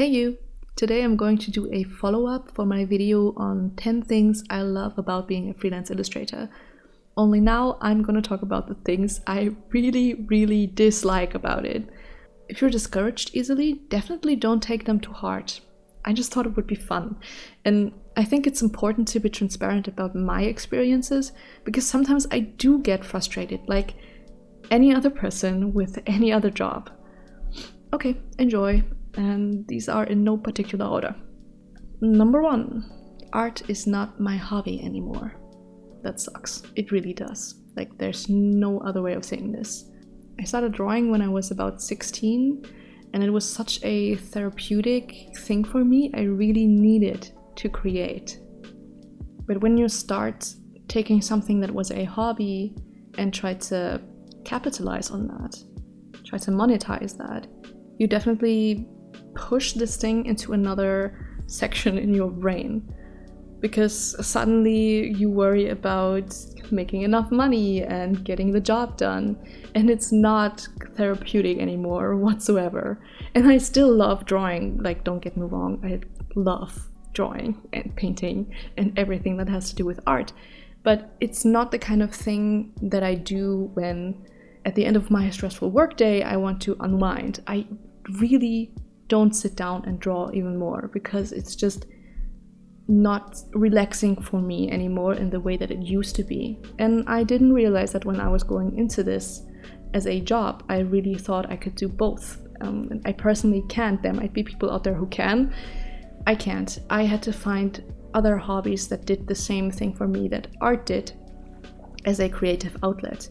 Hey you! Today I'm going to do a follow-up for my video on 10 things I love about being a freelance illustrator. Only now I'm gonna talk about the things I really dislike about it. If you're discouraged easily, definitely don't take them too hard. I just thought it would be fun. And I think it's important to be transparent about my experiences, because sometimes I do get frustrated, like any other person with any other job. Okay, enjoy. And these are in no particular order. Number 1, art is not my hobby anymore. That sucks. It really does. Like, there's no other way of saying this. I started drawing when I was about 16, and it was such a therapeutic thing for me. I really needed to create. But when you start taking something that was a hobby and try to capitalize on that, try to monetize that, you definitely push this thing into another section in your brain, because suddenly you worry about making enough money and getting the job done, and it's not therapeutic anymore whatsoever. And I still love drawing, like, don't get me wrong, I love drawing and painting and everything that has to do with art, but it's not the kind of thing that I do when at the end of my stressful workday I want to unwind. I really don't sit down and draw even more, because it's just not relaxing for me anymore in the way that it used to be. And I didn't realize that when I was going into this as a job. I really thought I could do both. And I personally can't. There might be people out there who can. I can't. I had to find other hobbies that did the same thing for me that art did, as a creative outlet,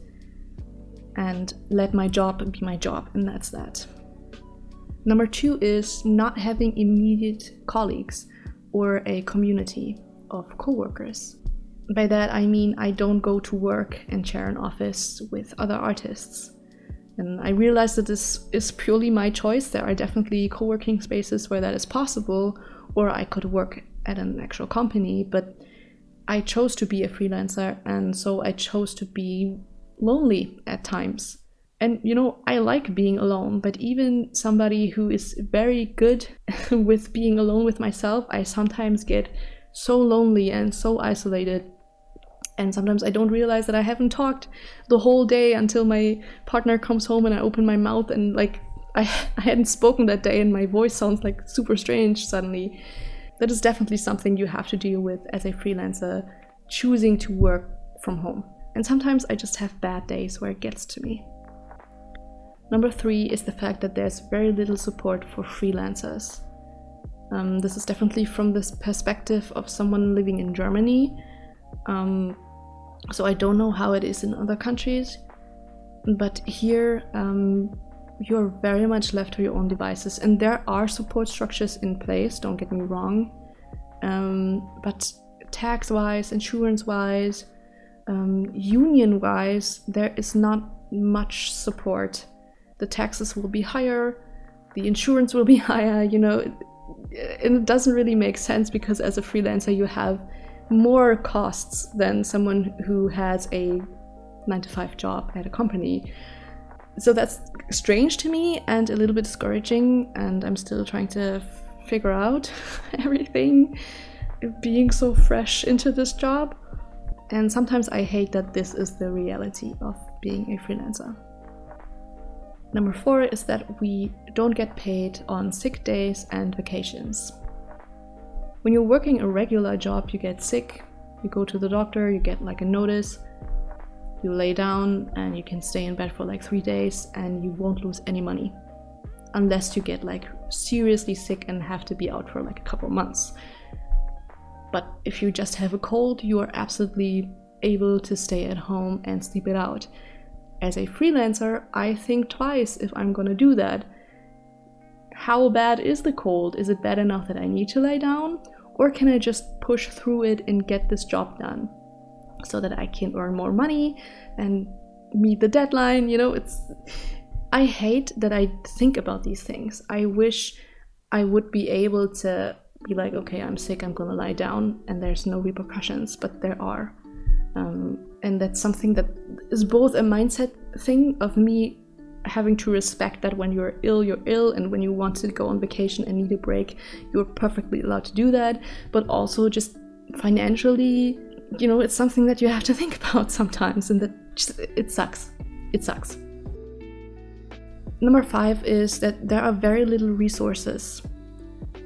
and let my job be my job, and that's that. Number 2 is not having immediate colleagues or a community of coworkers. By that I mean I don't go to work and share an office with other artists. And I realize that this is purely my choice. There are definitely co-working spaces where that is possible, or I could work at an actual company, but I chose to be a freelancer, and so I chose to be lonely at times. And you know, I like being alone, but even somebody who is very good with being alone with myself, I sometimes get so lonely and so isolated. And sometimes I don't realize that I haven't talked the whole day until my partner comes home and I open my mouth and like I hadn't spoken that day and my voice sounds like super strange suddenly. That is definitely something you have to deal with as a freelancer, choosing to work from home. And sometimes I just have bad days where it gets to me. Number 3 is the fact that there's very little support for freelancers. This is definitely from this perspective of someone living in Germany. So I don't know how it is in other countries, but here you're very much left to your own devices. And there are support structures in place, don't get me wrong, but tax-wise, insurance-wise, union-wise, there is not much support. The taxes will be higher, the insurance will be higher, you know, and it doesn't really make sense, because as a freelancer you have more costs than someone who has a 9-to-5 job at a company. So that's strange to me and a little bit discouraging, and I'm still trying to figure out everything, being so fresh into this job. And sometimes I hate that this is the reality of being a freelancer. Number 4 is that we don't get paid on sick days and vacations. When you're working a regular job, you get sick, you go to the doctor, you get like a notice, you lay down and you can stay in bed for like 3 days and you won't lose any money. Unless you get like seriously sick and have to be out for like a couple months. But if you just have a cold, you are absolutely able to stay at home and sleep it out. As a freelancer, I think twice if I'm gonna do that. How bad is the cold? Is it bad enough that I need to lay down? Or can I just push through it and get this job done so that I can earn more money and meet the deadline? You know, I hate that I think about these things. I wish I would be able to be like, okay, I'm sick, I'm gonna lie down, and there's no repercussions, but there are. And that's something that is both a mindset thing of me having to respect that when you're ill, and when you want to go on vacation and need a break, you're perfectly allowed to do that. But also just financially, it's something that you have to think about sometimes, and that it sucks. It sucks. Number 5 is that there are very little resources.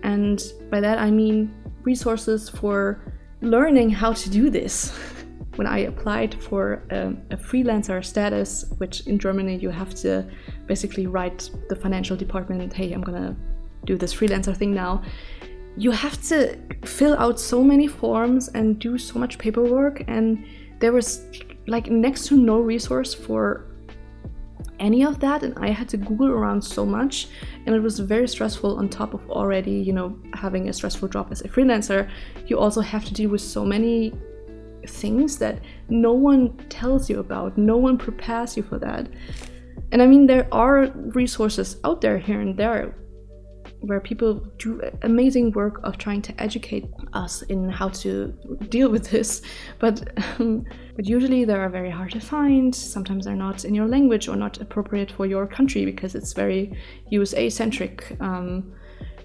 And by that I mean resources for learning how to do this. When I applied for a freelancer status, which in Germany you have to basically write the financial department, hey, I'm gonna do this freelancer thing now. You have to fill out so many forms and do so much paperwork, and there was like next to no resource for any of that, and I had to Google around so much, and it was very stressful. On top of already, having a stressful job as a freelancer, you also have to deal with so many things that no one tells you about, no one prepares you for that. And I mean, there are resources out there here and there where people do amazing work of trying to educate us in how to deal with this, but usually they are very hard to find. Sometimes they're not in your language or not appropriate for your country because it's very USA centric.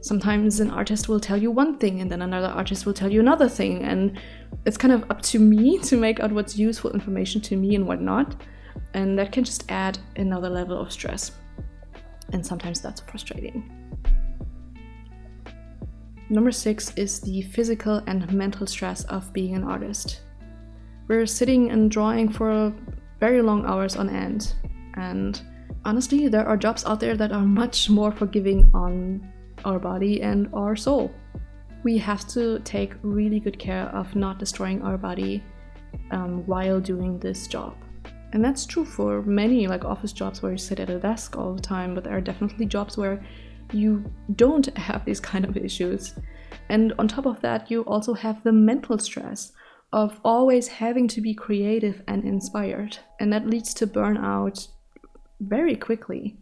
Sometimes an artist will tell you one thing and then another artist will tell you another thing, and it's kind of up to me to make out what's useful information to me and what not, and that can just add another level of stress, and sometimes that's frustrating. Number 6 is the physical and mental stress of being an artist. We're sitting and drawing for very long hours on end, and honestly, there are jobs out there that are much more forgiving on our body and our soul. We have to take really good care of not destroying our body while doing this job. And that's true for many office jobs where you sit at a desk all the time, but there are definitely jobs where you don't have these kind of issues. And on top of that, you also have the mental stress of always having to be creative and inspired. And that leads to burnout very quickly.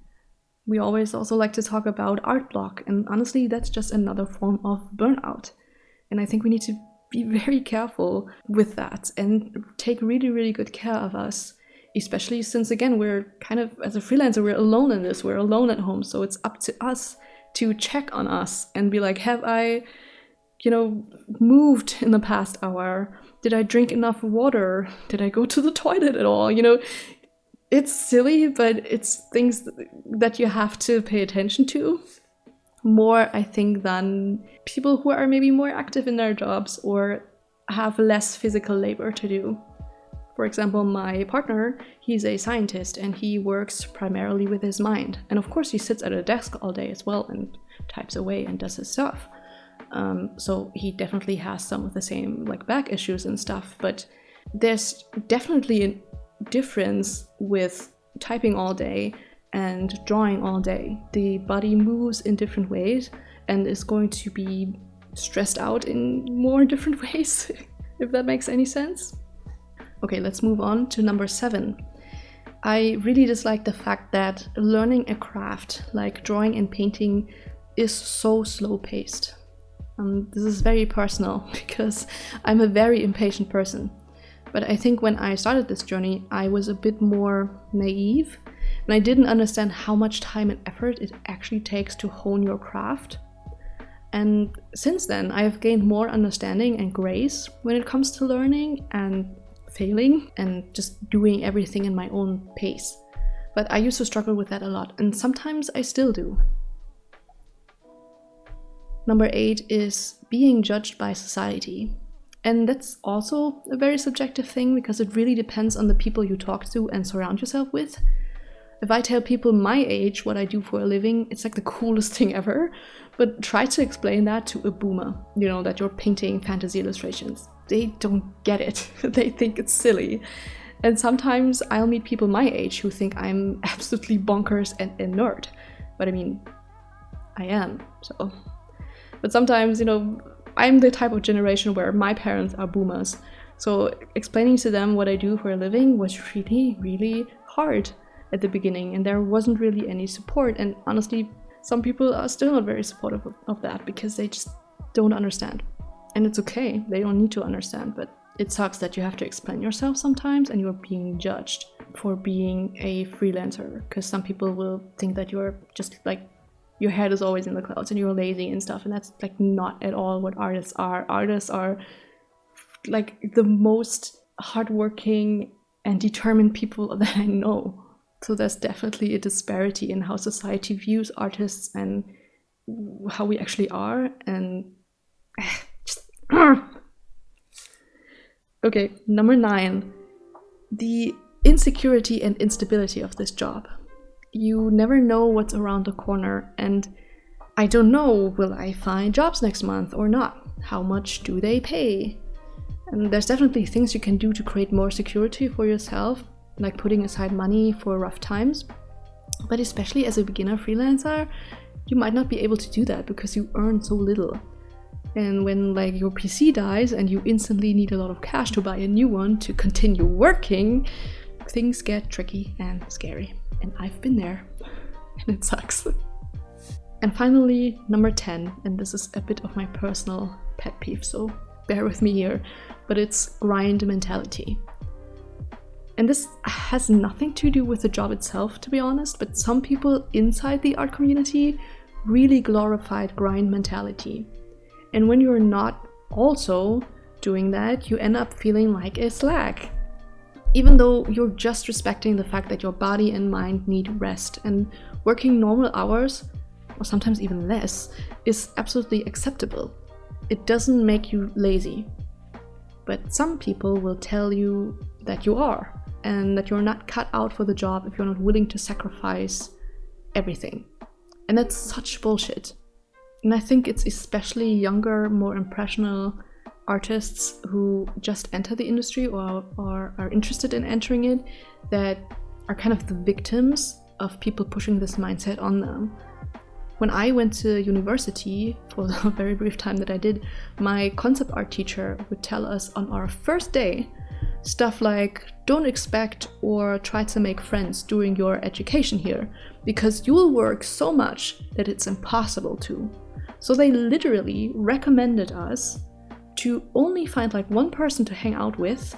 We always also like to talk about art block, and honestly, that's just another form of burnout. And I think we need to be very careful with that and take really, really good care of us. Especially since, again, we're kind of, as a freelancer, we're alone in this, we're alone at home. So it's up to us to check on us and be like, have I, moved in the past hour? Did I drink enough water? Did I go to the toilet at all? It's silly, but it's things that you have to pay attention to more, I think, than people who are maybe more active in their jobs or have less physical labor to do. For example, my partner, he's a scientist and he works primarily with his mind. And of course he sits at a desk all day as well and types away and does his stuff. So he definitely has some of the same back issues and stuff, but there's definitely a difference with typing all day and drawing all day. The body moves in different ways and is going to be stressed out in more different ways, if that makes any sense. Okay, let's move on to number 7. I really dislike the fact that learning a craft like drawing and painting is so slow-paced. This is very personal because I'm a very impatient person. But I think when I started this journey, I was a bit more naive, and I didn't understand how much time and effort it actually takes to hone your craft. And since then, I have gained more understanding and grace when it comes to learning and failing and just doing everything in my own pace. But I used to struggle with that a lot, and sometimes I still do. Number 8 is being judged by society. And that's also a very subjective thing because it really depends on the people you talk to and surround yourself with. If I tell people my age what I do for a living, it's the coolest thing ever. But try to explain that to a boomer, that you're painting fantasy illustrations. They don't get it. They think it's silly. And sometimes I'll meet people my age who think I'm absolutely bonkers and a nerd. But I mean, I am, so. But sometimes, I'm the type of generation where my parents are boomers. So explaining to them what I do for a living was really, really hard at the beginning. And there wasn't really any support. And honestly, some people are still not very supportive of that because they just don't understand. And it's okay, they don't need to understand, but it sucks that you have to explain yourself sometimes and you're being judged for being a freelancer, because some people will think that you're just like, your head is always in the clouds and you're lazy and stuff, and that's like not at all what artists are. Artists are like the most hardworking and determined people that I know. So there's definitely a disparity in how society views artists and how we actually are, and okay, number 9, the insecurity and instability of this job. You never know what's around the corner, and I don't know, will I find jobs next month or not? How much do they pay? And there's definitely things you can do to create more security for yourself, like putting aside money for rough times. But especially as a beginner freelancer, you might not be able to do that because you earn so little. And when like your PC dies and you instantly need a lot of cash to buy a new one to continue working, things get tricky and scary. And I've been there, and it sucks. And finally, number 10, and this is a bit of my personal pet peeve, so bear with me here, but it's grind mentality. And this has nothing to do with the job itself, to be honest, but some people inside the art community really glorified grind mentality. And when you're not also doing that, you end up feeling like a slack, even though you're just respecting the fact that your body and mind need rest, and working normal hours, or sometimes even less, is absolutely acceptable. It doesn't make you lazy. But some people will tell you that you are, and that you're not cut out for the job if you're not willing to sacrifice everything. And that's such bullshit. And I think it's especially younger, more impressionable artists who just enter the industry or are interested in entering it that are kind of the victims of people pushing this mindset on them. When I went to university, for the very brief time that I did, my concept art teacher would tell us on our first day stuff like, don't expect or try to make friends during your education here, because you'll work so much that it's impossible to. So they literally recommended us to only find like one person to hang out with,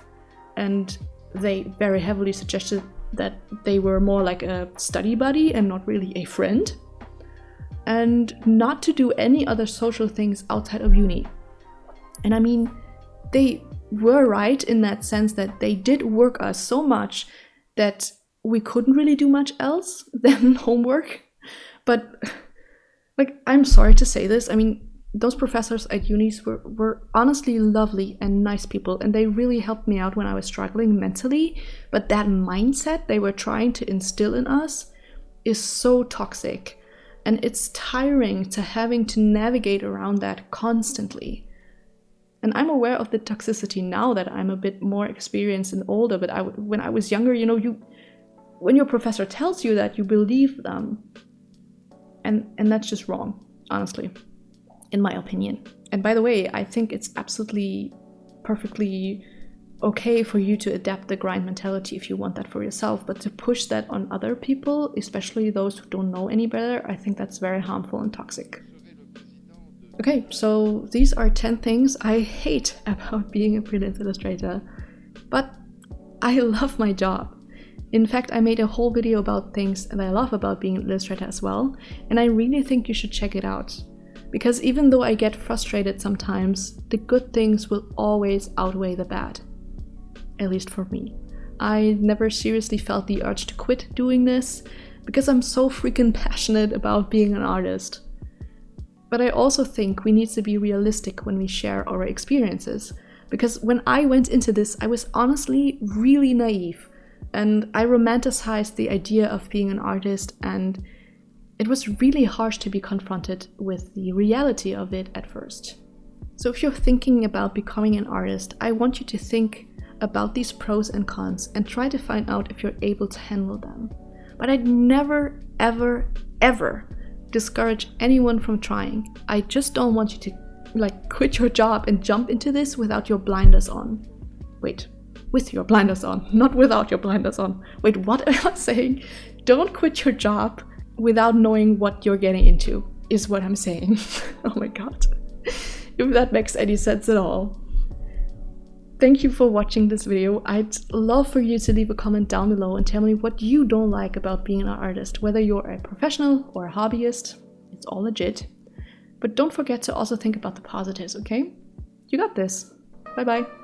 and they very heavily suggested that they were more like a study buddy and not really a friend, and not to do any other social things outside of uni. And I mean, they were right in that sense that they did work us so much that we couldn't really do much else than homework. But like, I'm sorry to say this, I mean, those professors at unis were honestly lovely and nice people, and they really helped me out when I was struggling mentally. But that mindset they were trying to instill in us is so toxic, and it's tiring to having to navigate around that constantly. And I'm aware of the toxicity now that I'm a bit more experienced and older, but when I was younger, you know, when your professor tells you that, you believe them. And that's just wrong, honestly, in my opinion. And by the way, I think it's absolutely perfectly okay for you to adapt the grind mentality if you want that for yourself, but to push that on other people, especially those who don't know any better, I think that's very harmful and toxic. Okay, so these are 10 things I hate about being a freelance illustrator, but I love my job. In fact, I made a whole video about things that I love about being an illustrator as well, and I really think you should check it out. Because even though I get frustrated sometimes, the good things will always outweigh the bad. At least for me. I never seriously felt the urge to quit doing this, because I'm so freaking passionate about being an artist. But I also think we need to be realistic when we share our experiences, because when I went into this, I was honestly really naive, and I romanticized the idea of being an artist, and it was really harsh to be confronted with the reality of it at first. So if you're thinking about becoming an artist, I want you to think about these pros and cons and try to find out if you're able to handle them. But I'd never, ever, ever discourage anyone from trying. I just don't want you to quit your job and jump into this without your blinders on. Wait, with your blinders on, not without your blinders on. Wait, what am I saying? Don't quit your job without knowing what you're getting into, is what I'm saying. Oh my god. If that makes any sense at all. thank you for watching this video. I'd love for you to leave a comment down below and tell me what you don't like about being an artist, whether you're a professional or a hobbyist. It's all legit. But don't forget to also think about the positives, okay? You got this. Bye bye.